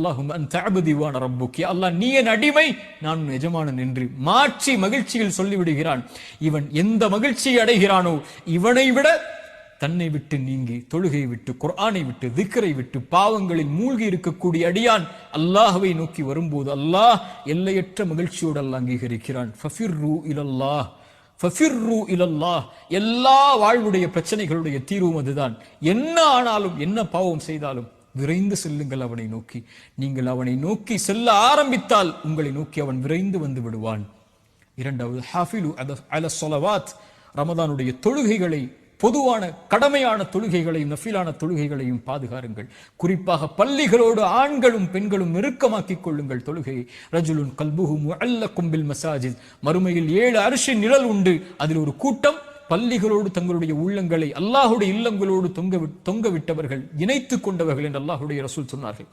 அல்லாஹும்ம அன்த அப்தி வ அன ரப்புக், யா அல்லாஹ் நீ என் அடிமை நான் உன் எஜமானன் என்று மாற்றி மகிழ்ச்சியில் சொல்லிவிடுகிறான். இவன் எந்த மகிழ்ச்சியை அடைகிறானோ இவனை விட தன்னை விட்டு நீங்கி தொழுகை விட்டு குர்ஆனை விட்டு திக்ரை விட்டு பாவங்களில் மூழ்கி இருக்கக்கூடிய அடியான் அல்லாஹ்வை நோக்கி வரும்போது அல்லாஹ் எல்லையற்ற மகிழ்ச்சியோடு அல்லாஹ் அங்கீகரிக்கிறான். ஃபஃபிர்ரு இலல்லாஹ், ஃபஃபிர்ரு இலல்லாஹ். எல்லா வாழ்வுடைய பிரச்சனைகளுடைய தீர்வும் அதுதான். என்ன ஆனாலும் என்ன பாவம் செய்தாலும் விரைந்து செல்லுங்கள் அவனை நோக்கி. நீங்கள் அவனை நோக்கி செல்ல ஆரம்பித்தால் உங்களை நோக்கி அவன் விரைந்து வந்து விடுவான். இரண்டாவது, ஹாஃபிலு அல ஸலவாத், ரமதானுடைய தொழுகைகளை, பொதுவான கடமையான தொழுகைகளையும் நஃபிலான தொழுகைகளையும் பாதுகாருங்கள். குறிப்பாக பள்ளிகளோடு ஆண்களும் பெண்களும் நெருக்கமாக்கிக் கொள்ளுங்கள் தொழுகையை. ரஜுலுன் கல்புஹு முஅல்லகும் பில் மசாஜித், மறுமையில் 7 அர்ஷின் நிழல் உண்டு. அதில் ஒரு கூட்டம் பள்ளிகளோடு தங்களுடைய உள்ளங்களை அல்லாஹ்வுடைய இல்லங்களோடு தொங்க விட்டவர்கள், இணைத்துக் கொண்டவர்கள் என்று அல்லாஹ்வுடைய ரசூல் சொன்னார்கள்.